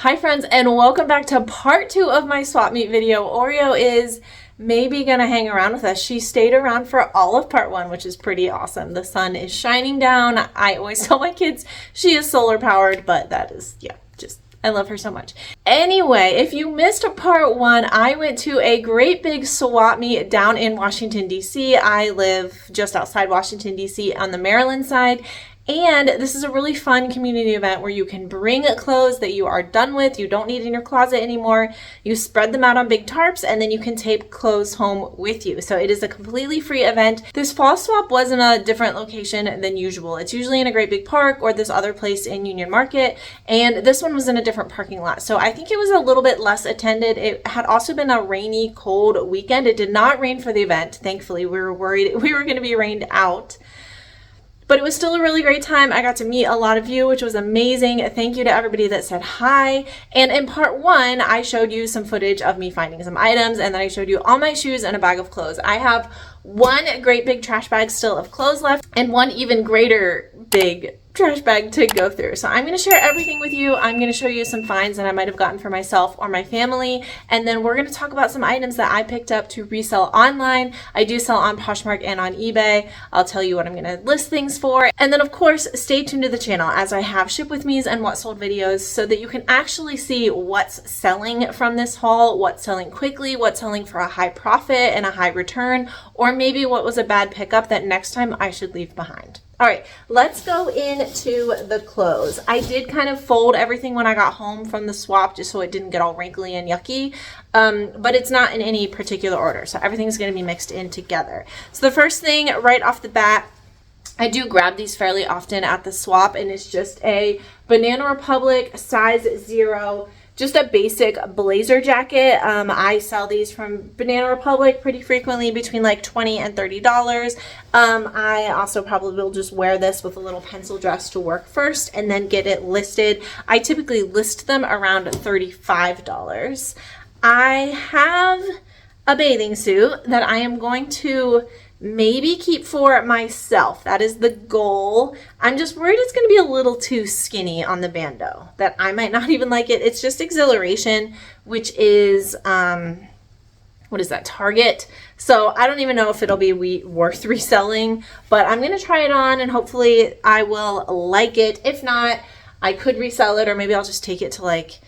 Hi friends, and welcome back to part 2 of my swap meet video. Oreo is maybe gonna hang around with us. She stayed around for all of part 1, which is pretty awesome. The sun is shining down. I always tell my kids she is solar powered, but that is, yeah, just I love her so much. Anyway, if you missed part 1, I went to a great big swap meet down in Washington, D.C. I live just outside Washington, D.C. on the Maryland side. And this is a really fun community event where you can bring clothes that you are done with, you don't need in your closet anymore. You spread them out on big tarps and then you can take clothes home with you. So it is a completely free event. This fall swap was in a different location than usual. It's usually in a great big park or this other place in Union Market. And this one was in a different parking lot. So I think it was a little bit less attended. It had also been a rainy, cold weekend. It did not rain for the event. Thankfully, we were worried we were going to be rained out. But it was still a really great time. I got to meet a lot of you, which was amazing. Thank you to everybody that said hi. And in part 1, I showed you some footage of me finding some items, and then I showed you all my shoes and a bag of clothes. I have one great big trash bag still of clothes left, and one even greater big trash bag to go through. So I'm going to share everything with you. I'm going to show you some finds that I might have gotten for myself or my family. And then we're going to talk about some items that I picked up to resell online. I do sell on Poshmark and on eBay. I'll tell you what I'm going to list things for. And then of course, stay tuned to the channel as I have ship with me's and what sold videos so that you can actually see what's selling from this haul, what's selling quickly, what's selling for a high profit and a high return, or maybe what was a bad pickup that next time I should leave behind. All right, let's go into the clothes. I did kind of fold everything when I got home from the swap just so it didn't get all wrinkly and yucky, but it's not in any particular order. So everything's gonna be mixed in together. So the first thing right off the bat, I do grab these fairly often at the swap, and it's just a Banana Republic size 0, just a basic blazer jacket. I sell these from Banana Republic pretty frequently, between like $20 and $30. I also probably will just wear this with a little pencil dress to work first and then get it listed. I typically list them around $35. I have a bathing suit that I am going to maybe keep for myself. That is the goal. I'm just worried it's going to be a little too skinny on the bandeau, that I might not even like it. It's just Exhilaration, which is, what is that, Target? So I don't even know if it'll be worth reselling, but I'm going to try it on and hopefully I will like it. If not, I could resell it, or maybe I'll just take it to like,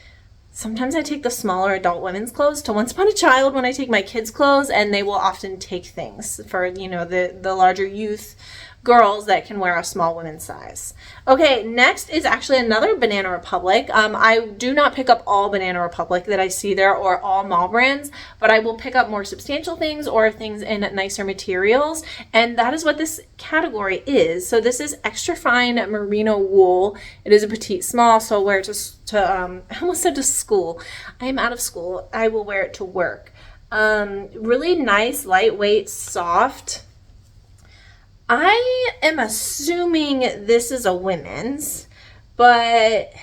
sometimes I take the smaller adult women's clothes to Once Upon a Child when I take my kids' clothes, and they will often take things for, you know, the larger youth girls that can wear a small women's size. Okay, next is actually another Banana Republic. I do not pick up all Banana Republic that I see there or all mall brands, but I will pick up more substantial things or things in nicer materials, and that is what this category is. So this is extra fine merino wool. It is a petite small, so I'll wear it I almost said to school. I am out of school. I will wear it to work. Really nice, lightweight, soft. I am assuming this is a women's, but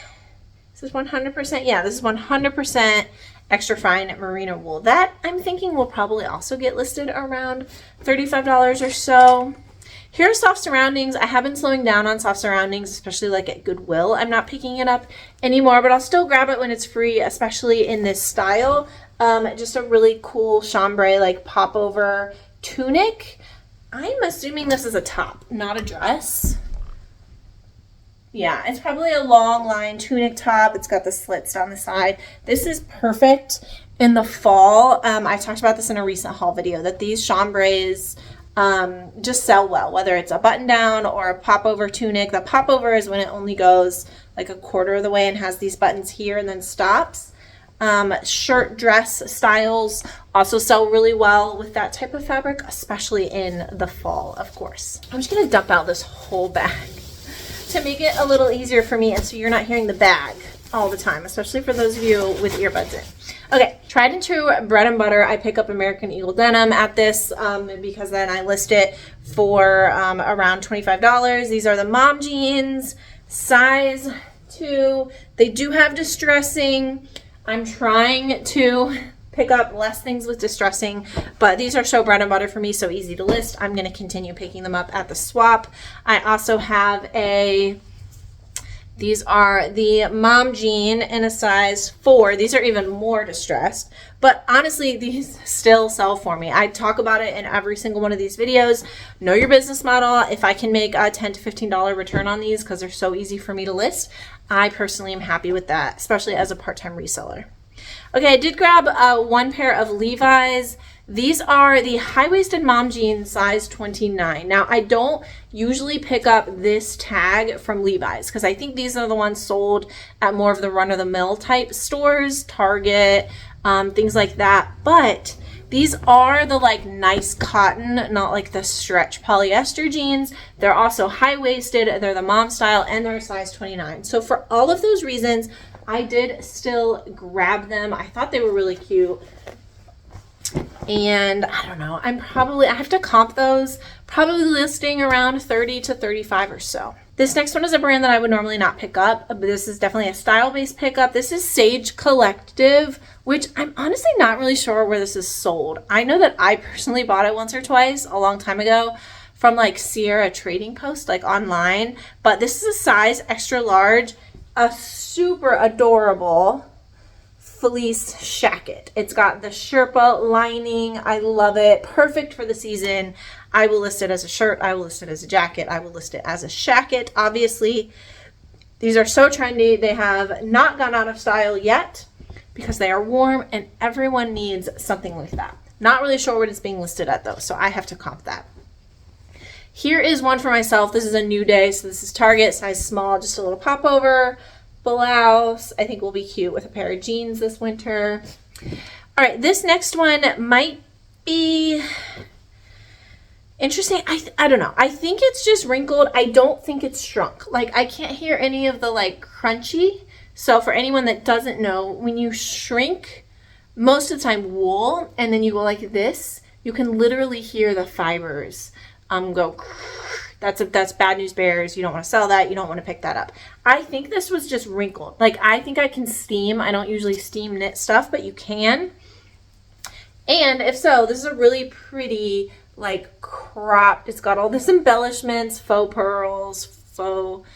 this is 100%, yeah, this is 100% extra fine merino wool. That I'm thinking will probably also get listed around $35 or so. Here are soft surroundings. I have been slowing down on soft surroundings, especially like at Goodwill. I'm not picking it up anymore, but I'll still grab it when it's free, especially in this style. Just a really cool chambray, like popover tunic. I'm assuming this is a top, not a dress. Yeah, it's probably a long line tunic top. It's got the slits down the side. This is perfect in the fall. I talked about this in a recent haul video, that these chambrays just sell well, whether it's a button down or a popover tunic. The popover is when it only goes like a quarter of the way and has these buttons here and then stops. Shirt dress styles also sell really well with that type of fabric, especially in the fall, of course. I'm just gonna dump out this whole bag to make it a little easier for me, and so you're not hearing the bag all the time, especially for those of you with earbuds in. Okay, tried and true bread and butter. I pick up American Eagle denim at this because then I list it for around $25. These are the mom jeans, size 2. They do have distressing. I'm trying to pick up less things with distressing, but these are so bread and butter for me, so easy to list. I'm going to continue picking them up at the swap. I also have a These are the mom jean in a size 4. These are even more distressed, but honestly, these still sell for me. I talk about it in every single one of these videos. Know your business model. If I can make a $10 to $15 return on these because they're so easy for me to list, I personally am happy with that, especially as a part-time reseller. Okay, I did grab one pair of Levi's. These are the high-waisted mom jeans, size 29. Now, I don't usually pick up this tag from Levi's because I think these are the ones sold at more of the run-of-the-mill type stores, Target, things like that. But these are the like nice cotton, not like the stretch polyester jeans. They're also high-waisted, they're the mom style, and they're size 29. So for all of those reasons, I did still grab them. I thought they were really cute. And I don't know, I have to comp those, probably listing around 30 to 35 or so. This next one is a brand that I would normally not pick up, but this is definitely a style-based pickup. This is Sage Collective, which I'm honestly not really sure where this is sold. I know that I personally bought it once or twice a long time ago from like Sierra Trading Post, like online, but this is a size extra large, a super adorable fleece shacket. It's got the Sherpa lining. I love it. Perfect for the season. I will list it as a shirt. I will list it as a jacket. I will list it as a shacket. Obviously, these are so trendy. They have not gone out of style yet because they are warm and everyone needs something like that. Not really sure what it's being listed at though, so I have to comp that. Here is one for myself. This is a new day, so this is Target, size small, just a little popover blouse. I think will be cute with a pair of jeans this winter. All right, this next one might be interesting. I don't know. I think it's just wrinkled. I don't think it's shrunk. Like I can't hear any of the like crunchy. So for anyone that doesn't know, when you shrink most of the time wool and then you go like this, you can literally hear the fibers go. That's bad news bears. You don't want to sell that. You don't want to pick that up. I think this was just wrinkled. Like I think I can steam. I don't usually steam knit stuff, but you can. And if so, this is a really pretty like cropped. It's got all this embellishments, faux pearls, faux,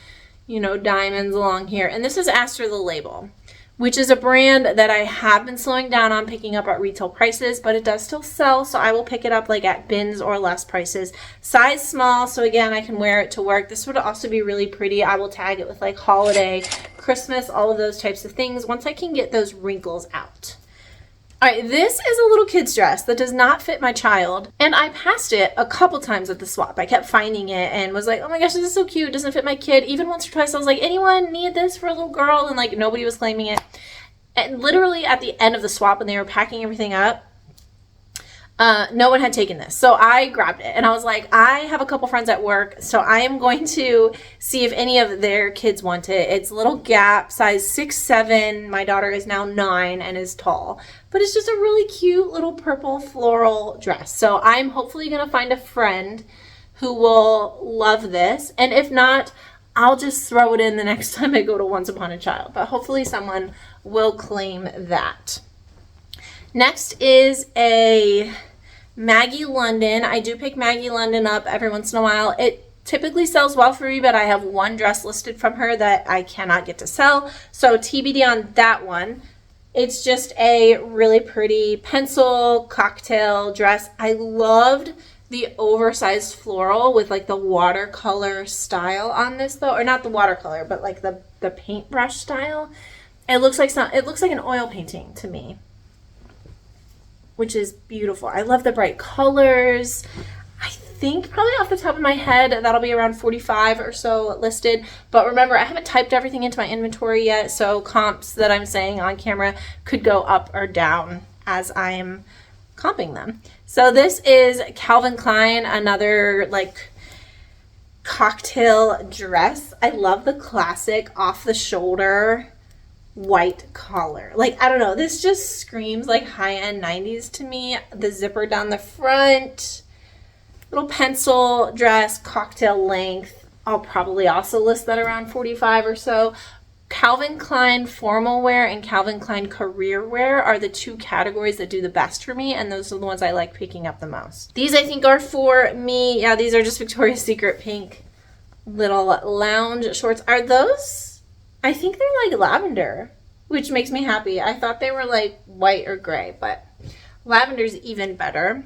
diamonds along here. And this is Astor the Label, which is a brand that I have been slowing down on picking up at retail prices, but it does still sell, so I will pick it up like at bins or less prices. Size small, so again, I can wear it to work. This would also be really pretty. I will tag it with like holiday, Christmas, all of those types of things once I can get those wrinkles out. All right, this is a little kid's dress that does not fit my child, and I passed it a couple times at the swap. I kept finding it and was like, oh my gosh, this is so cute. It doesn't fit my kid. Even once or twice, I was like, anyone need this for a little girl? And like nobody was claiming it. And literally at the end of the swap when they were packing everything up, no one had taken this. So I grabbed it and I was like, I have a couple friends at work, so I am going to see if any of their kids want it. It's a little Gap, size 6'7". My daughter is now 9 and is tall, but it's just a really cute little purple floral dress. So I'm hopefully going to find a friend who will love this. And if not, I'll just throw it in the next time I go to Once Upon a Child, but hopefully someone will claim that. Next is a Maggie London. I do pick Maggie London up every once in a while. It typically sells well for me, but I have one dress listed from her that I cannot get to sell. So TBD on that one. It's just a really pretty pencil cocktail dress. I loved the oversized floral with like the watercolor style on this though, or not the watercolor, but like the paintbrush style. It looks like an oil painting to me, which is beautiful. I love the bright colors. I think probably off the top of my head, that'll be around 45 or so listed. But remember, I haven't typed everything into my inventory yet, so comps that I'm saying on camera could go up or down as I'm comping them. So this is Calvin Klein, another like cocktail dress. I love the classic off the shoulder white collar. Like, I don't know, this just screams like high-end 90s to me. The zipper down the front, little pencil dress, cocktail length. I'll probably also list that around 45 or so. Calvin Klein formal wear and Calvin Klein career wear are the two categories that do the best for me, and those are the ones I like picking up the most. These I think are for me. Yeah, these are just Victoria's Secret pink little lounge shorts. Are those I think they're like lavender, which makes me happy. I thought they were like white or gray, but lavender's even better.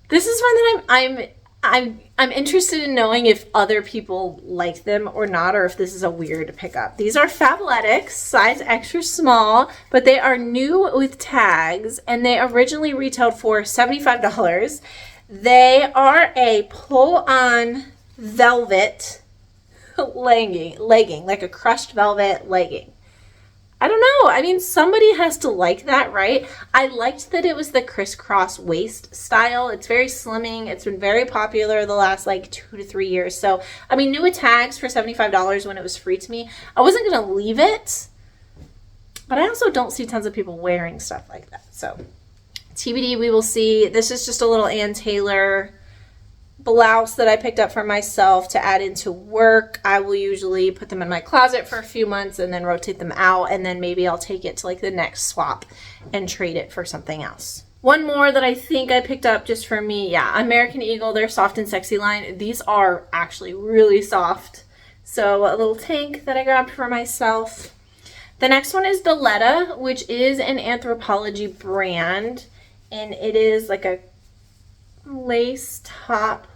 This is one that I'm interested in knowing if other people like them or not, or if this is a weird pickup. These are Fabletics, size extra small, but they are new with tags, and they originally retailed for $75. They are a pull-on velvet legging, like a crushed velvet legging. I don't know. I mean, somebody has to like that, right? I liked that it was the crisscross waist style. It's very slimming. It's been very popular the last like 2 to 3 years. So, I mean, new with tags for $75 when it was free to me. I wasn't going to leave it, but I also don't see tons of people wearing stuff like that. So, TBD, we will see. This is just a little Ann Taylor blouse that I picked up for myself to add into work. I will usually put them in my closet for a few months and then rotate them out, and then maybe I'll take it to like the next swap and trade it for something else. One more that I think I picked up just for me, yeah, American Eagle, their soft and sexy line. These are actually really soft. So a little tank that I grabbed for myself. The next one is Deletta, which is an Anthropology brand, and it is like a lace top,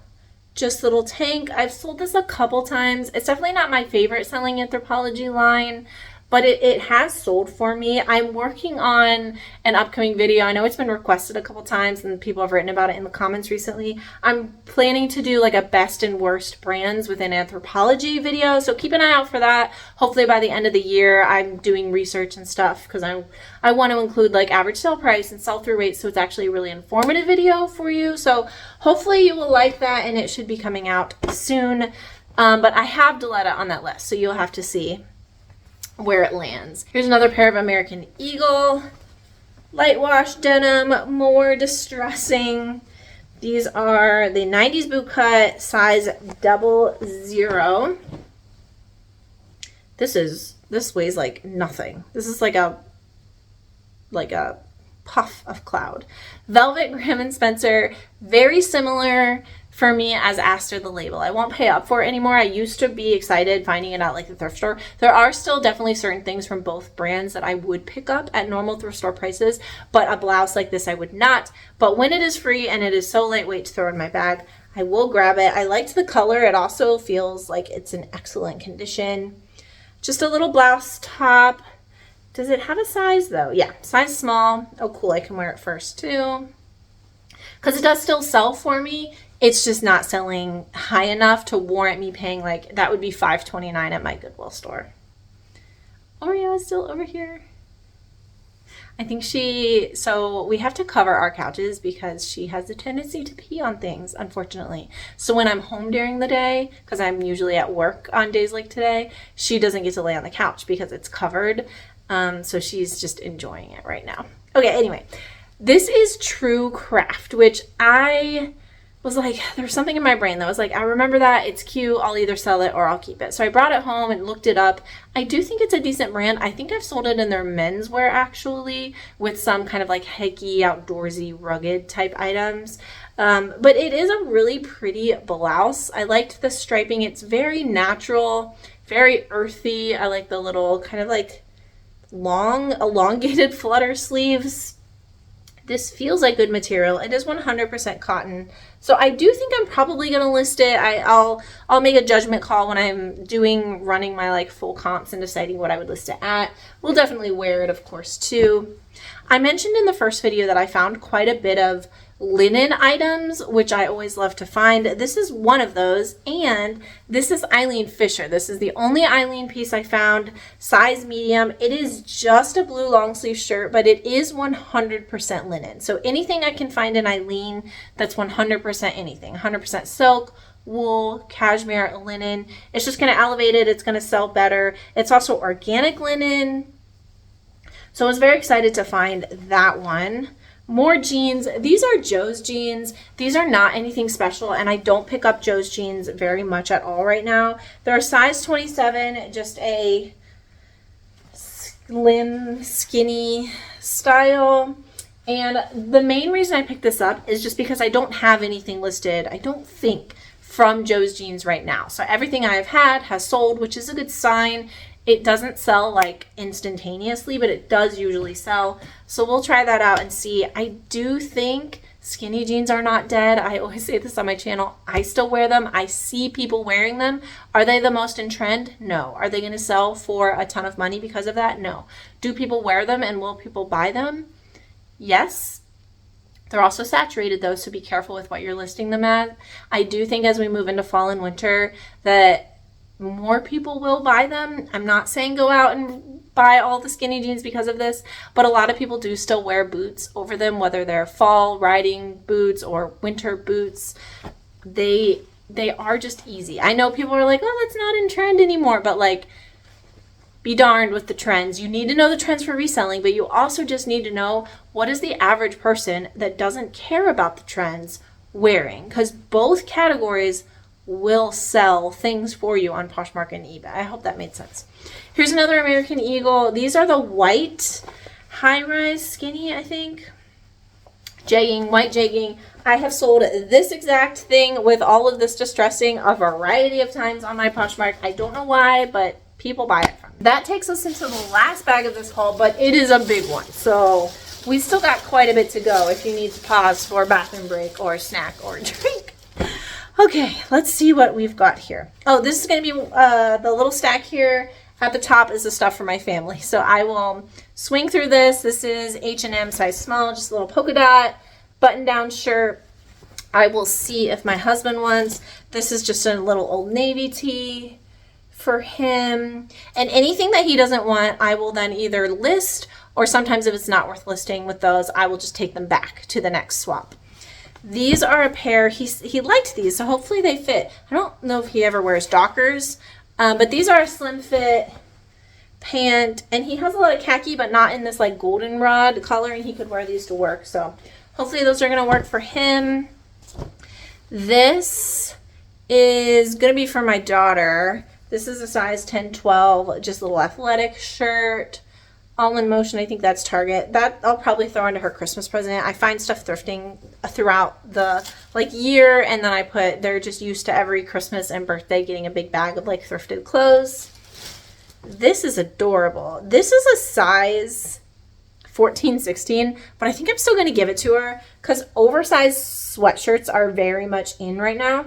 just little tank. I've sold this a couple times. It's definitely not my favorite selling Anthropology line, but it has sold for me. I'm working on an upcoming video. I know it's been requested a couple times and people have written about it in the comments recently. I'm planning to do like a best and worst brands within Anthropology video, so keep an eye out for that. Hopefully by the end of the year, I'm doing research and stuff because I want to include like average sale price and sell-through rates, so it's actually a really informative video for you. So hopefully you will like that, and it should be coming out soon. But I have Deletta on that list, so you'll have to see where it lands. Here's another pair of American Eagle light wash denim, more distressing. These are the 90s boot cut, size 00. This weighs like nothing. This is like a puff of cloud. Velvet Graham & Spencer, very similar for me as Aster the label. I won't pay up for it anymore. I used to be excited finding it at like the thrift store. There are still definitely certain things from both brands that I would pick up at normal thrift store prices, but a blouse like this I would not. But when it is free and it is so lightweight to throw in my bag, I will grab it. I liked the color. It also feels like it's in excellent condition. Just a little blouse top. Does it have a size though? Yeah, size small. Oh cool, I can wear it first too. Because it does still sell for me. It's just not selling high enough to warrant me paying, like, that would be $5.29 at my Goodwill store. Oreo is still over here. I think so we have to cover our couches because she has a tendency to pee on things, unfortunately. So when I'm home during the day, because I'm usually at work on days like today, she doesn't get to lay on the couch because it's covered. So she's just enjoying it right now. Okay, anyway, this is True Craft, which I was like, there's something in my brain that was like, I remember that, it's cute, I'll either sell it or I'll keep it. So I brought it home and looked it up. I do think it's a decent brand. I think I've sold it in their menswear actually, with some kind of like hikey, outdoorsy, rugged type items. But it is a really pretty blouse. I liked the striping. It's very natural, very earthy. I like the little kind of like long elongated flutter sleeves. This feels like good material. It is 100% cotton. So I do think I'm probably going to list it. I'll make a judgment call when I'm running my like full comps and deciding what I would list it at. We'll definitely wear it, of course, too. I mentioned in the first video that I found quite a bit of linen items, which I always love to find. This is one of those, and this is Eileen Fisher. This is the only Eileen piece I found, size medium. It is just a blue long sleeve shirt, but it is 100% linen. So anything I can find in Eileen that's 100% anything, 100% silk, wool, cashmere, linen. It's just going to elevate it. It's going to sell better. It's also organic linen. So I was very excited to find that one. More jeans. These are Joe's jeans. These are not anything special, and I don't pick up Joe's jeans very much at all right now. They're a size 27, just a slim, skinny style. And the main reason I picked this up is just because I don't have anything listed, I don't think, from Joe's jeans right now. So everything I've had has sold, which is a good sign. It doesn't sell like instantaneously, but it does usually sell. So we'll try that out and see. I do think skinny jeans are not dead. I always say this on my channel. I still wear them. I see people wearing them. Are they the most in trend? No. Are they going to sell for a ton of money because of that? No. Do people wear them and will people buy them? Yes. They're also saturated though, so be careful with what you're listing them at. I do think as we move into fall and winter that more people will buy them. I'm not saying go out and buy all the skinny jeans because of this, but a lot of people do still wear boots over them, whether they're fall riding boots or winter boots. They are just easy. I know people are like, oh, that's not in trend anymore, but like, be darned with the trends. You need to know the trends for reselling, but you also just need to know what is the average person that doesn't care about the trends wearing, because both categories will sell things for you on Poshmark and eBay. I hope that made sense. Here's another American Eagle. These are the white high-rise skinny, I think. Jegging, white jegging. I have sold this exact thing with all of this distressing a variety of times on my Poshmark. I don't know why, but people buy it from me. That takes us into the last bag of this haul, but it is a big one. So we still got quite a bit to go if you need to pause for a bathroom break or a snack or a drink. Okay, let's see what we've got here. Oh, this is going to be the little stack here. At the top is the stuff for my family. So I will swing through this. This is H&M size small, just a little polka dot button-down shirt. I will see if my husband wants. This is just a little Old Navy tee for him. And anything that he doesn't want, I will then either list, or sometimes if it's not worth listing with those, I will just take them back to the next swap. These are a pair, he liked these, so hopefully they fit. I don't know if he ever wears Dockers, but these are a slim fit pant, and he has a lot of khaki, but not in this like goldenrod color, and he could wear these to work. So hopefully those are gonna work for him. This is gonna be for my daughter. This is a size 10-12, just a little athletic shirt. All in Motion, I think that's Target. That I'll probably throw into her Christmas present. I find stuff thrifting throughout the year, and then they're just used to every Christmas and birthday getting a big bag of like thrifted clothes. This is adorable. This is a size 14-16, but I think I'm still going to give it to her because oversized sweatshirts are very much in right now.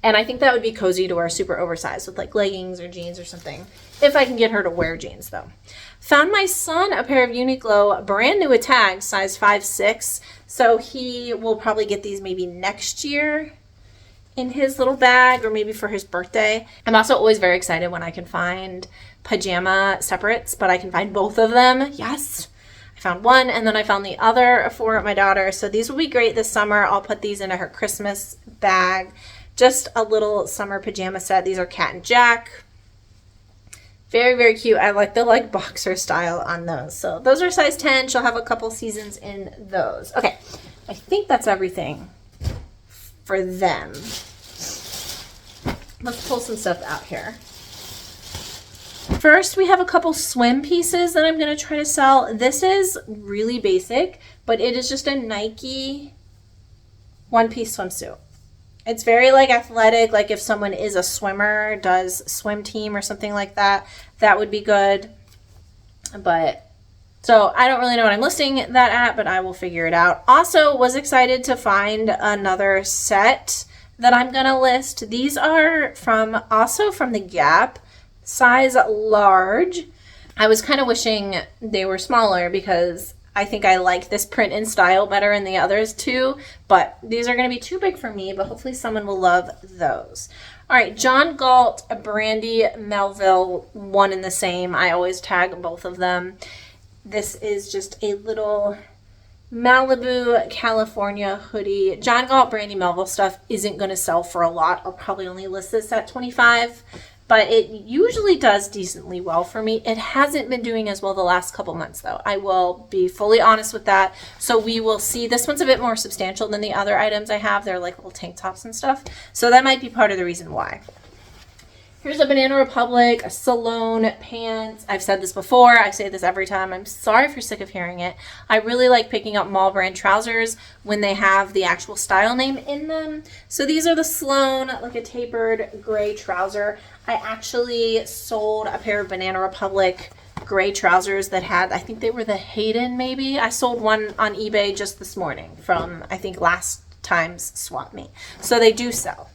And I think that would be cozy to wear super oversized with like leggings or jeans or something. If I can get her to wear jeans though. Found my son a pair of Uniqlo brand new with tags, size 5-6. So he will probably get these maybe next year in his little bag or maybe for his birthday. I'm also always very excited when I can find pajama separates, but I can find both of them. Yes. I found one and then I found the other for my daughter. So these will be great this summer. I'll put these into her Christmas bag. Just a little summer pajama set. These are Cat and Jack. Very, very cute. I like the like boxer style on those. So those are size 10. She'll have a couple seasons in those. Okay, I think that's everything for them. Let's pull some stuff out here. First, we have a couple swim pieces that I'm going to try to sell. This is really basic, but it is just a Nike one-piece swimsuit. It's very like athletic, like if someone is a swimmer, does swim team or something like that, that would be good. But so I don't really know what I'm listing that at, but I will figure it out. Also was excited to find another set that I'm gonna list. These are also from the Gap, size large. I was kind of wishing they were smaller because I think I like this print and style better than the others too, but these are going to be too big for me, but hopefully someone will love those. All right, John Galt, Brandy Melville, one and the same. I always tag both of them. This is just a little Malibu, California hoodie. John Galt, Brandy Melville stuff isn't going to sell for a lot. I'll probably only list this at $25. But it usually does decently well for me. It hasn't been doing as well the last couple months though. I will be fully honest with that. So we will see. This one's a bit more substantial than the other items I have. They're like little tank tops and stuff. So that might be part of the reason why. Here's a Banana Republic Salone pants. I've said this before. I say this every time. I'm sorry if you're sick of hearing it. I really like picking up mall brand trousers when they have the actual style name in them. So these are the Sloan, like a tapered gray trouser. I actually sold a pair of Banana Republic gray trousers that had, I think they were the Hayden maybe. I sold one on eBay just this morning from, I think, last time's swap meet. So they do sell.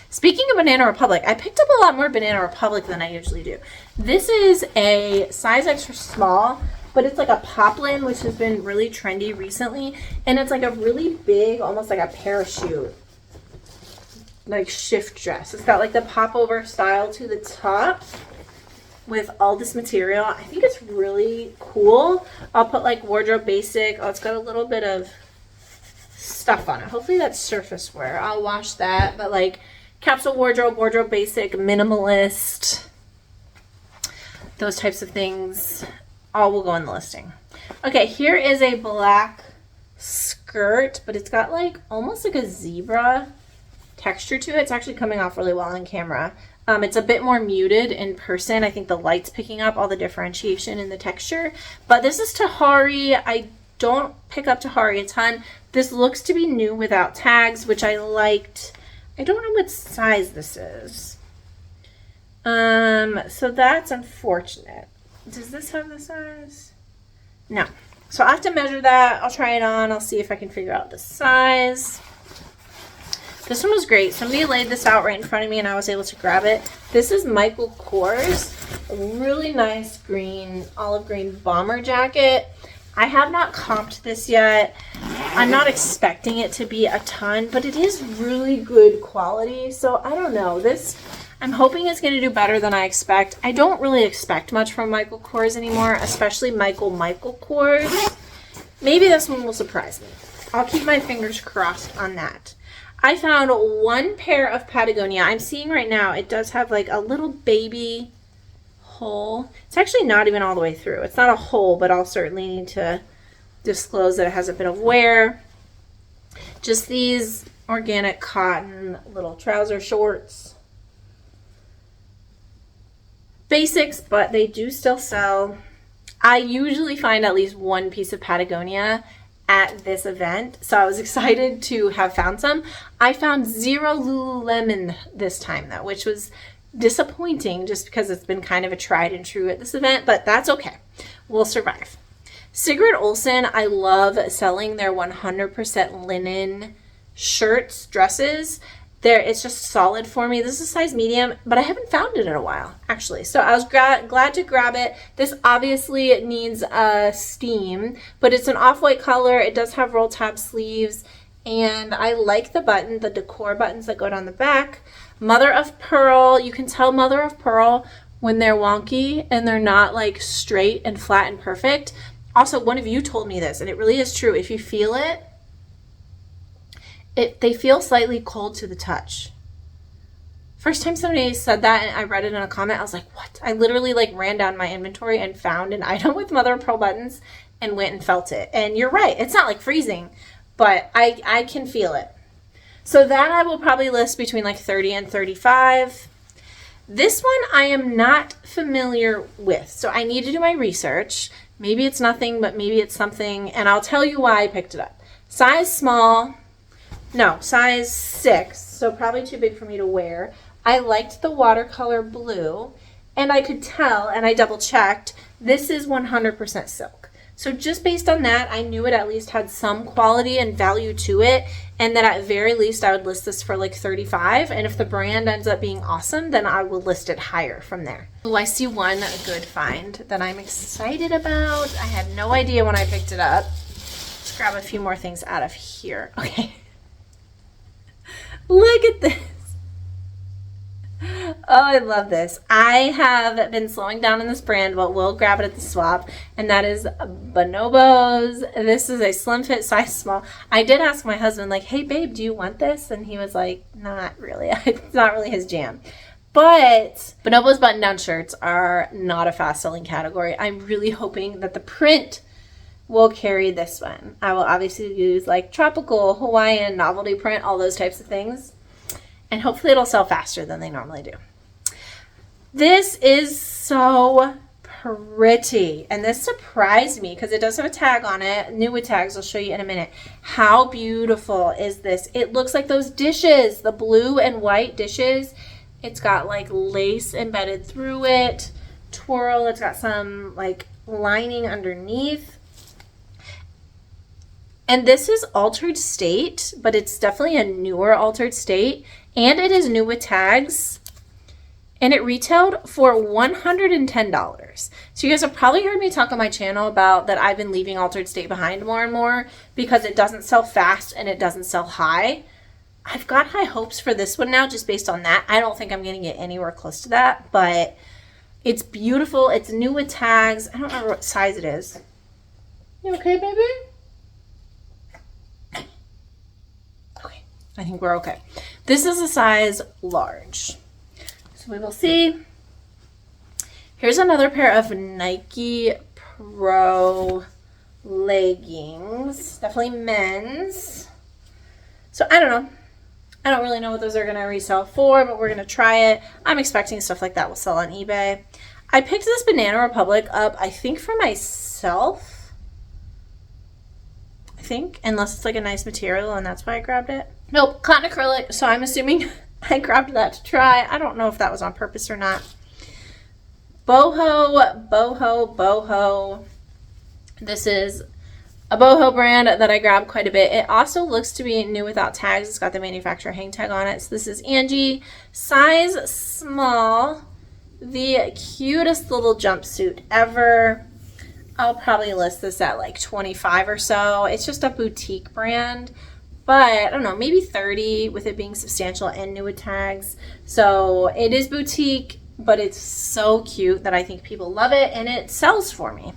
Speaking of Banana Republic, I picked up a lot more Banana Republic than I usually do. This is a size extra small, but it's like a poplin, which has been really trendy recently. And it's like a really big, almost like a parachute, like shift dress. It's got like the popover style to the top with all this material. I think it's really cool. I'll put like wardrobe basic. Oh, it's got a little bit of stuff on it. Hopefully that's surface wear. I'll wash that, but like capsule wardrobe, wardrobe basic, minimalist, those types of things, all will go in the listing. Okay, here is a black skirt, but it's got like almost like a zebra texture to it. It's actually coming off really well on camera. It's a bit more muted in person. I think the light's picking up all the differentiation in the texture, but this is Tahari. I don't pick up Tahari a ton. This looks to be new without tags, which I liked. I don't know what size this is. So that's unfortunate. Does this have the size? No. So I have to measure that. I'll try it on. I'll see if I can figure out the size. This one was great. Somebody laid this out right in front of me and I was able to grab it. This is Michael Kors. A really nice green, olive green bomber jacket. I have not comped this yet. I'm not expecting it to be a ton, but it is really good quality. So I don't know. This, I'm hoping it's going to do better than I expect. I don't really expect much from Michael Kors anymore, especially Michael Kors. Maybe this one will surprise me. I'll keep my fingers crossed on that. I found one pair of Patagonia. I'm seeing right now it does have like a little baby hole. It's actually not even all the way through. It's not a hole, but I'll certainly need to disclose that it has a bit of wear. Just these organic cotton little trouser shorts. Basics, but they do still sell. I usually find at least one piece of Patagonia at this event, so I was excited to have found some. I found 0 Lululemon this time though, which was disappointing just because it's been kind of a tried and true at this event, but that's okay. We'll survive. Sigrid Olsen, I love selling their 100% linen shirts, dresses. It's just solid for me. This is size medium, but I haven't found it in a while, actually. So I was glad to grab it. This obviously needs a steam, but it's an off-white color. It does have roll tab sleeves, and I like the button, the decor buttons that go down the back. Mother of pearl. You can tell mother of pearl when they're wonky and they're not like straight and flat and perfect. Also, one of you told me this, and it really is true. If you feel it, they feel slightly cold to the touch. First time somebody said that and I read it in a comment, I was like, what? I literally like ran down my inventory and found an item with mother of pearl buttons and went and felt it. And you're right, it's not like freezing, but I can feel it. So that I will probably list between like 30 and 35. This one I am not familiar with, so I need to do my research. Maybe it's nothing, but maybe it's something, and I'll tell you why I picked it up. Size small. No, size 6, so probably too big for me to wear. I liked the watercolor blue, and I could tell, and I double checked, this is 100% silk. So just based on that, I knew it at least had some quality and value to it, and that at very least I would list this for like 35, and if the brand ends up being awesome, then I will list it higher from there. Oh, I see one good find that I'm excited about. I had no idea when I picked it up. Let's grab a few more things out of here. Okay. Look at this. Oh, I love this. I have been slowing down in this brand, but we'll grab it at the swap, and that is Bonobos. This is a slim fit, size small. I did ask my husband, like, hey, babe, do you want this? And he was like, not really. It's not really his jam. But Bonobos button-down shirts are not a fast-selling category. I'm really hoping that the print will carry this one. I will obviously use like tropical, Hawaiian, novelty print, all those types of things. And hopefully it'll sell faster than they normally do. This is so pretty, and this surprised me because it does have a tag on it, new with tags. I'll show you in a minute. How beautiful is this? It looks like those dishes, the blue and white dishes. It's got like lace embedded through it, twirl. It's got some like lining underneath, and this is altered state, but it's definitely a newer altered state, and it is new with tags. And it retailed for $110. So you guys have probably heard me talk on my channel about that I've been leaving altered state behind more and more because it doesn't sell fast and it doesn't sell high. I've got high hopes for this one now just based on that. I don't think I'm going to get anywhere close to that, but it's beautiful. It's new with tags. I don't remember what size it is. You okay, baby? Okay, I think we're okay. This is a size large. We will see. Here's another pair of Nike Pro leggings. Definitely men's. So I don't know. I don't really know what those are going to resell for, but we're going to try it. I'm expecting stuff like that will sell on eBay. I picked this Banana Republic up, I think, for myself. I think, unless it's like a nice material and that's why I grabbed it. Nope, cotton acrylic. So I'm assuming I grabbed that to try. I don't know if that was on purpose or not. Boho. This is a boho brand that I grabbed quite a bit. It also looks to be new without tags. It's got the manufacturer hang tag on it. So this is Angie, size small. The cutest little jumpsuit ever. I'll probably list this at like 25 or so. It's just a boutique brand. But I don't know, maybe 30 with it being substantial and new with tags. So it is boutique, but it's so cute that I think people love it and it sells for me.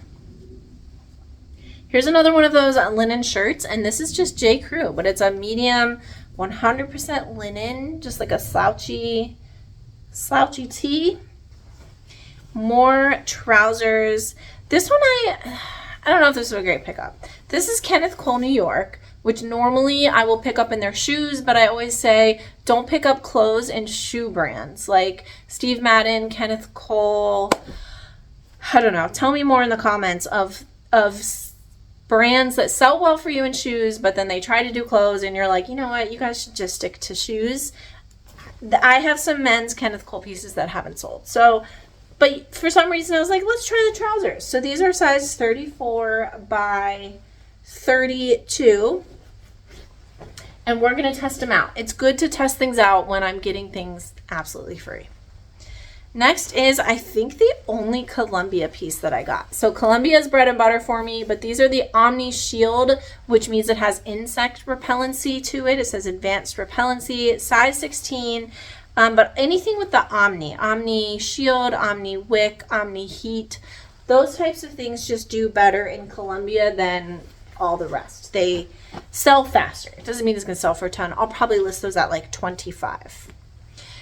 Here's another one of those linen shirts, and this is just J. Crew, but it's a medium 100% linen, just like a slouchy tee. More trousers. This one I don't know if this is a great pickup. This is Kenneth Cole, New York, which normally I will pick up in their shoes, but I always say don't pick up clothes and shoe brands like Steve Madden, Kenneth Cole. I don't know. Tell me more in the comments of brands that sell well for you in shoes, but then they try to do clothes and you're like, you know what, you guys should just stick to shoes. I have some men's Kenneth Cole pieces that haven't sold. So, but for some reason I was like, let's try the trousers. So these are size 34 by 32. And we're going to test them out. It's good to test things out when I'm getting things absolutely free. Next is, I think, the only Columbia piece that I got. So Columbia is bread and butter for me, but these are the Omni Shield, which means it has insect repellency to it. It says advanced repellency, size 16. But anything with the Omni Shield, Omni Wick, Omni Heat, those types of things just do better in Columbia than all the rest. They sell faster. It doesn't mean it's going to sell for a ton. I'll probably list those at like 25.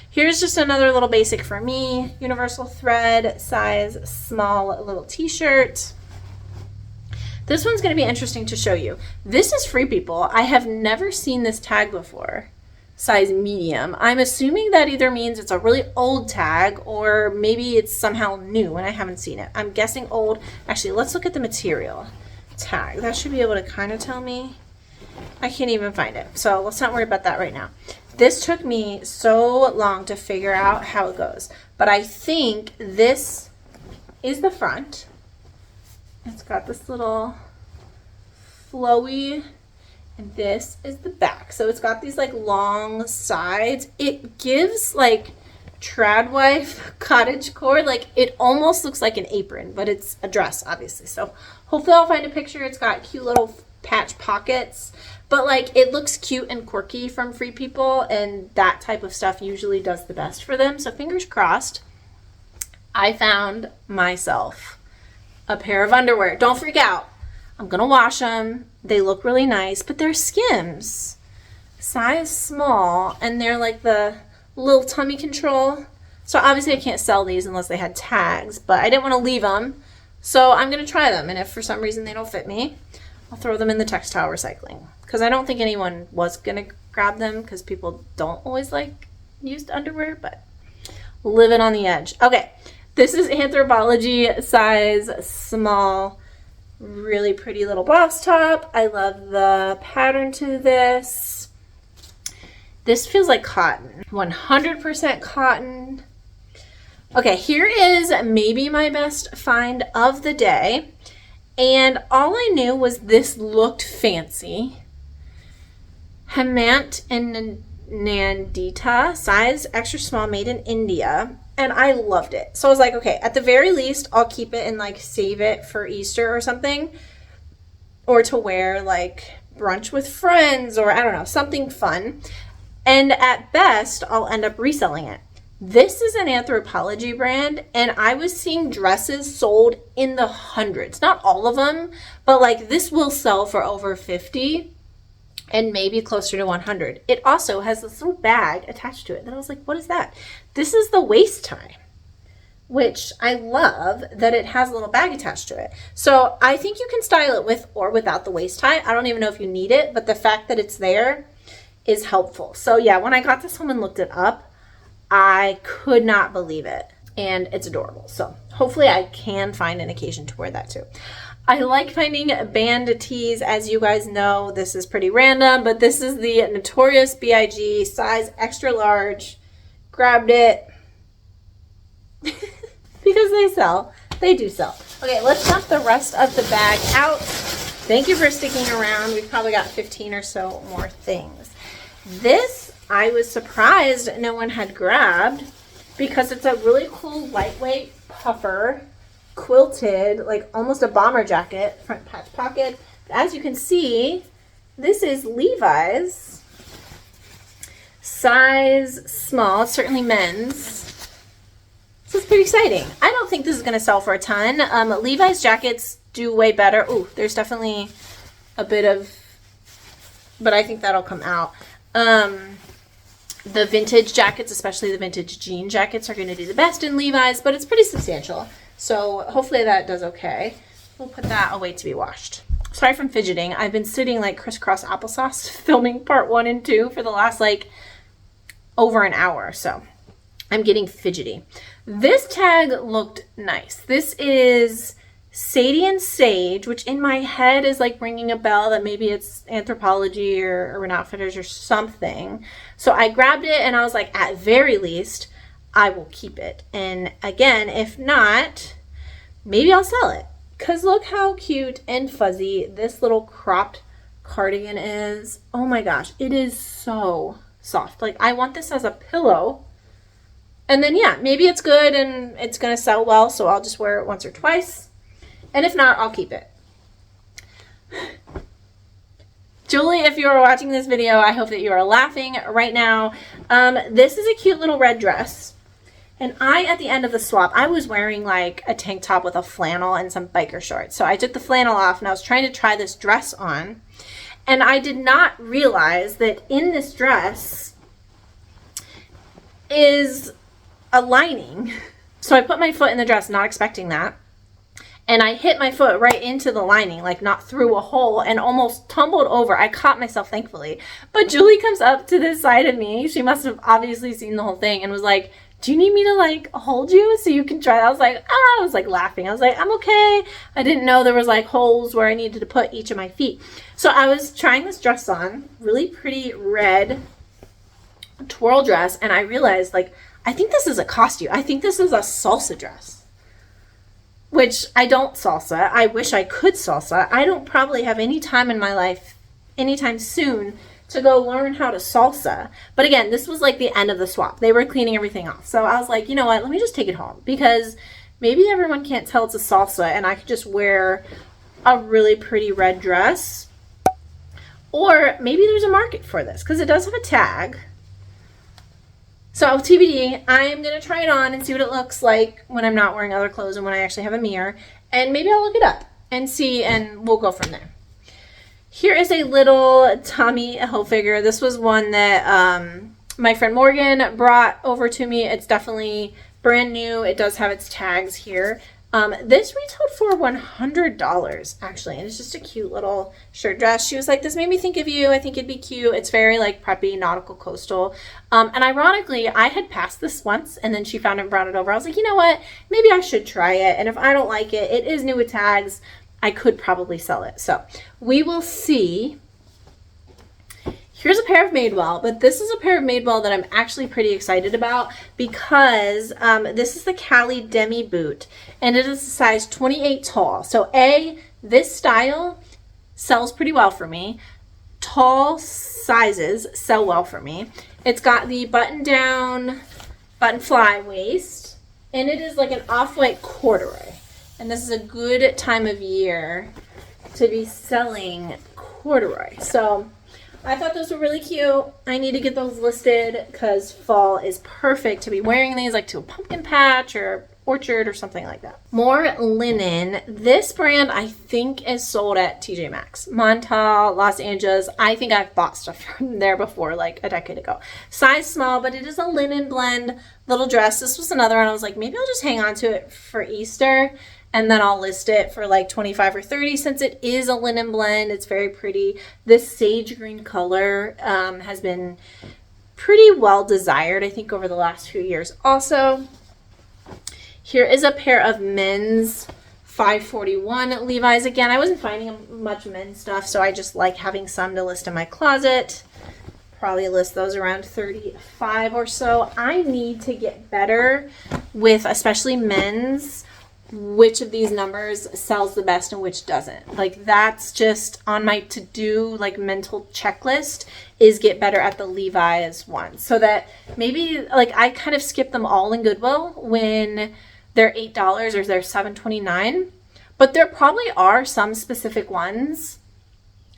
Here's just another little basic for me. Universal thread, size small little t-shirt. This one's going to be interesting to show you. This is Free People. I have never seen this tag before. Size medium. I'm assuming that either means it's a really old tag or maybe it's somehow new and I haven't seen it. I'm guessing old. Actually, let's look at the material tag. That should be able to kind of tell me. I can't even find it. So let's not worry about that right now. This took me so long to figure out how it goes, but I think this is the front. It's got this little flowy, and this is the back. So it's got these like long sides. It gives like tradwife cottagecore, like it almost looks like an apron, but it's a dress obviously. So hopefully I'll find a picture. It's got cute little patch pockets. But like it looks cute and quirky from Free People, and that type of stuff usually does the best for them. So fingers crossed. I found myself a pair of underwear. Don't freak out. I'm going to wash them. They look really nice, but they're Skims. Size small, and they're like the little tummy control. So obviously I can't sell these unless they had tags, but I didn't want to leave them. So I'm going to try them, and if for some reason they don't fit me, I'll throw them in the textile recycling. Because I don't think anyone was going to grab them because people don't always like used underwear, but living on the edge. Okay, this is Anthropology size small. Really pretty little blouse top. I love the pattern to this. This feels like cotton. 100% cotton. Okay, here is maybe my best find of the day. And all I knew was this looked fancy. Hemant and Nandita, size extra small, made in India. And I loved it. So I was like, okay, at the very least, I'll keep it and like save it for Easter or something. Or to wear like brunch with friends, or I don't know, something fun. And at best, I'll end up reselling it. This is an Anthropology brand, and I was seeing dresses sold in the hundreds. Not all of them, but like this will sell for over 50 and maybe closer to 100. It also has this little bag attached to it. And I was like, what is that? This is the waist tie, which I love that it has a little bag attached to it. So I think you can style it with or without the waist tie. I don't even know if you need it, but the fact that it's there is helpful. So yeah, when I got this home and looked it up, I could not believe it, and it's adorable. So hopefully I can find an occasion to wear that too. I like finding band tees. As you guys know, this is pretty random, but this is the Notorious B.I.G. size extra large. Grabbed it because they sell. They do sell. Okay, let's dump the rest of the bag out. Thank you for sticking around. We've probably got 15 or so more things. This, I was surprised no one had grabbed because it's a really cool lightweight puffer, quilted, like almost a bomber jacket, front patch pocket. As you can see, this is Levi's, size small. It's certainly men's. So it's pretty exciting. I don't think this is going to sell for a ton. Levi's jackets do way better. Ooh, there's definitely a bit of, but I think that'll come out. The vintage jackets, especially the vintage jean jackets, are going to do the best in Levi's, but it's pretty substantial. So hopefully that does okay. We'll put that away to be washed. Sorry for fidgeting. I've been sitting like crisscross applesauce filming part 1 and 2 for the last like over an hour. So I'm getting fidgety. This tag looked nice. This is Sadie and Sage, which in my head is like ringing a bell that maybe it's Anthropology or Urban Outfitters or something. So I grabbed it and I was like, at very least, I will keep it. And again, if not, maybe I'll sell it. Because look how cute and fuzzy this little cropped cardigan is. Oh my gosh, it is so soft. Like, I want this as a pillow. And then, yeah, maybe it's good and it's going to sell well, so I'll just wear it once or twice. And if not, I'll keep it. Julie, if you are watching this video, I hope that you are laughing right now. This is a cute little red dress. And at the end of the swap, I was wearing like a tank top with a flannel and some biker shorts. So I took the flannel off and I was trying to try this dress on. And I did not realize that in this dress is a lining. So I put my foot in the dress, not expecting that. And I hit my foot right into the lining, like not through a hole, and almost tumbled over. I caught myself, thankfully. But Julie comes up to this side of me. She must have obviously seen the whole thing and was like, do you need me to like hold you so you can try? I was like laughing. I was like, I'm okay. I didn't know there was like holes where I needed to put each of my feet. So I was trying this dress on, really pretty red twirl dress. And I realized like, I think this is a costume. I think this is a salsa dress. Which I don't salsa. I wish I could salsa. I don't probably have any time in my life anytime soon to go learn how to salsa. But again, this was like the end of the swap. They were cleaning everything off. So I was like, you know what? Let me just take it home. Because maybe everyone can't tell it's a salsa and I could just wear a really pretty red dress. Or maybe there's a market for this because it does have a tag. So TBD, I am going to try it on and see what it looks like when I'm not wearing other clothes and when I actually have a mirror. And maybe I'll look it up and see, and we'll go from there. Here is a little Tommy Hilfiger. This was one that my friend Morgan brought over to me. It's definitely brand new. It does have its tags here. This retailed for $100 actually, and it's just a cute little shirt dress. She was like, this made me think of you. I think it'd be cute. It's very like preppy, nautical, coastal. And ironically, I had passed this once and then she found it and brought it over. I was like, you know what? Maybe I should try it. And if I don't like it, it is new with tags. I could probably sell it. So we will see. Here's a pair of Madewell, but this is a pair of Madewell that I'm actually pretty excited about because this is the Cali Demi boot, and it is a size 28 tall. So this style sells pretty well for me. Tall sizes sell well for me. It's got the button down, button fly waist, and it is like an off-white corduroy. And this is a good time of year to be selling corduroy. So I thought those were really cute. I need to get those listed because fall is perfect to be wearing these like to a pumpkin patch or orchard or something like that. More linen. This brand I think is sold at TJ Maxx. Montal, Los Angeles. I think I've bought stuff from there before like a decade ago. Size small, but it is a linen blend little dress. This was another one I was like, maybe I'll just hang on to it for Easter. And then I'll list it for like 25 or 30 since it is a linen blend. It's very pretty. This sage green color has been pretty well desired, I think, over the last few years. Also, here is a pair of men's 541 Levi's. Again, I wasn't finding much men's stuff, so I just like having some to list in my closet. Probably list those around 35 or so. I need to get better with especially men's, which of these numbers sells the best and which doesn't. Like that's just on my to-do like mental checklist is get better at the Levi's ones so that maybe like I kind of skip them all in Goodwill when they're $8 or they're $7.29, but there probably are some specific ones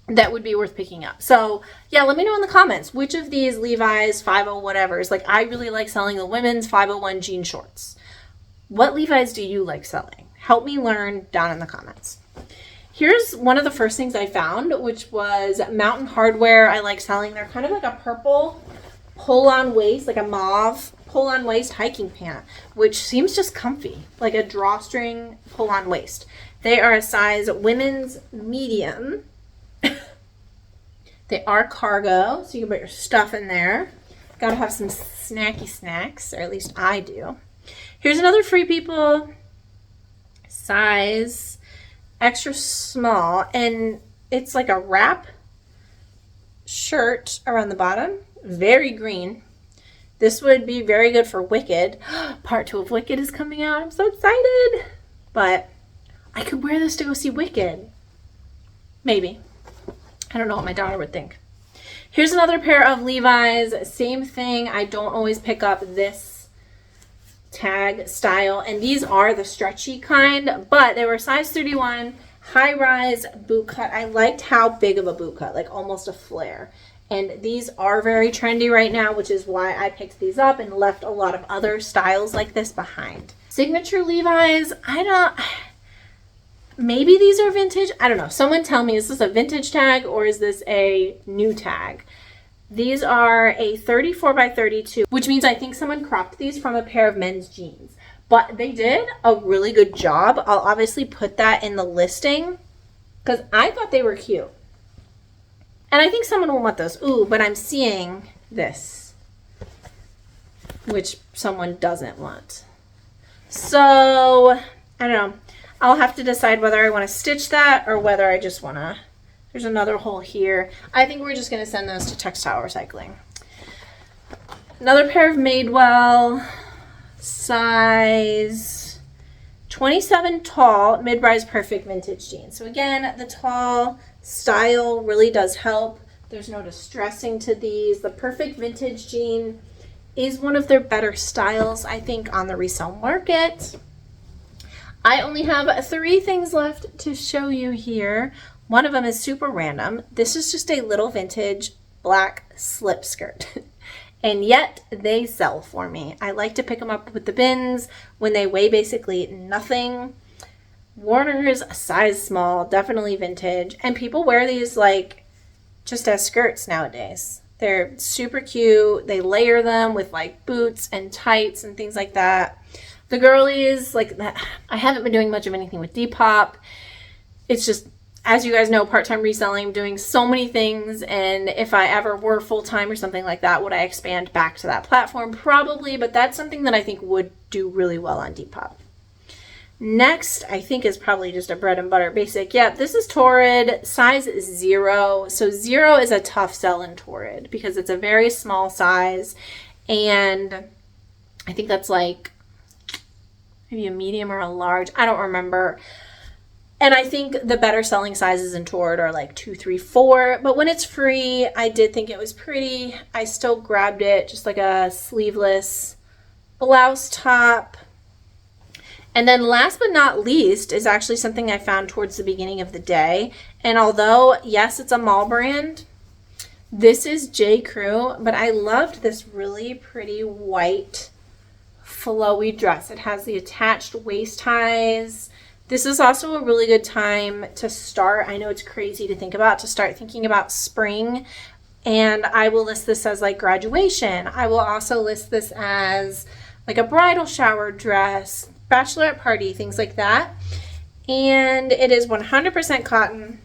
that would be worth picking up. So yeah, let me know in the comments which of these Levi's 50 whatever's. Like I really like selling the women's 501 jean shorts. What Levi's do you like selling? Help me learn down in the comments. Here's one of the first things I found, which was Mountain Hardwear. I like selling. They're kind of like a purple pull-on waist, like a mauve pull-on waist hiking pant, which seems just comfy, like a drawstring pull-on waist. They are a size women's medium. They are cargo, so you can put your stuff in there. Gotta have some snacky snacks, or at least I do. Here's another Free People size extra small, and it's like a wrap shirt around the bottom, very green. This would be very good for Wicked. Part 2 of Wicked is coming out. I'm so excited. But I could wear this to go see Wicked. Maybe. I don't know what my daughter would think. Here's another pair of Levi's. Same thing. I don't always pick up this tag style, and these are the stretchy kind, but they were size 31 high-rise boot cut. I liked how big of a boot cut, like almost a flare, and these are very trendy right now, which is why I picked these up and left a lot of other styles like this behind. Signature Levi's, maybe these are vintage. I don't know. Someone tell me, is this a vintage tag or is this a new tag? These are a 34 by 32, which means I think someone cropped these from a pair of men's jeans. But they did a really good job. I'll obviously put that in the listing because I thought they were cute. And I think someone will want those. Ooh, but I'm seeing this, which someone doesn't want. So, I don't know. I'll have to decide whether I want to stitch that or whether I just want to. There's another hole here. I think we're just going to send those to textile recycling. Another pair of Madewell, size 27 tall, mid-rise perfect vintage jeans. So again, the tall style really does help. There's no distressing to these. The perfect vintage jean is one of their better styles, I think, on the resale market. I only have 3 things left to show you here. One of them is super random. This is just a little vintage black slip skirt. And yet they sell for me. I like to pick them up with the bins when they weigh basically nothing. Warner's size small, definitely vintage. And people wear these like just as skirts nowadays. They're super cute. They layer them with like boots and tights and things like that. The girlies, like, I haven't been doing much of anything with Depop. It's just, as you guys know, part-time reselling, doing so many things, and if I ever were full-time or something like that, would I expand back to that platform? Probably, but that's something that I think would do really well on Depop. Next, I think is probably just a bread and butter basic. Yeah, this is Torrid, size 0. So 0 is a tough sell in Torrid because it's a very small size, and I think that's like maybe a medium or a large. I don't remember. And I think the better selling sizes in Torrid are like 2, 3, 4. But when it's free, I did think it was pretty. I still grabbed it, just like a sleeveless blouse top. And then last but not least is actually something I found towards the beginning of the day. And although, yes, it's a mall brand, this is J. Crew, but I loved this really pretty white flowy dress. It has the attached waist ties. This is also a really good time to start. I know it's crazy to think about, to start thinking about spring. And I will list this as like graduation. I will also list this as like a bridal shower dress, bachelorette party, things like that. And it is 100% cotton,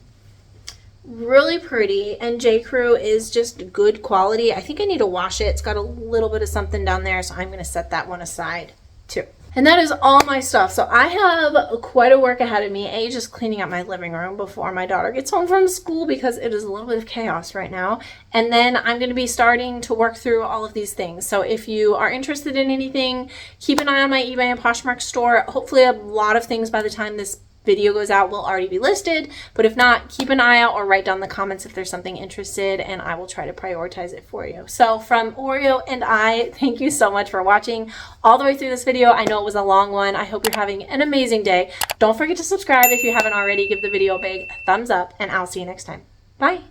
really pretty, and J. Crew is just good quality. I think I need to wash it. It's got a little bit of something down there, so I'm going to set that one aside too. And that is all my stuff. So I have quite a work ahead of me. Just cleaning up my living room before my daughter gets home from school because it is a little bit of chaos right now. And then I'm going to be starting to work through all of these things. So if you are interested in anything, keep an eye on my eBay and Poshmark store. Hopefully a lot of things by the time this video goes out will already be listed, but if not, keep an eye out or write down the comments if there's something interested, and I will try to prioritize it for you. So from Oreo and I, thank you so much for watching all the way through this video. I know it was a long one. I hope you're having an amazing day. Don't forget to subscribe if you haven't already. Give the video a big thumbs up, and I'll see you next time. Bye.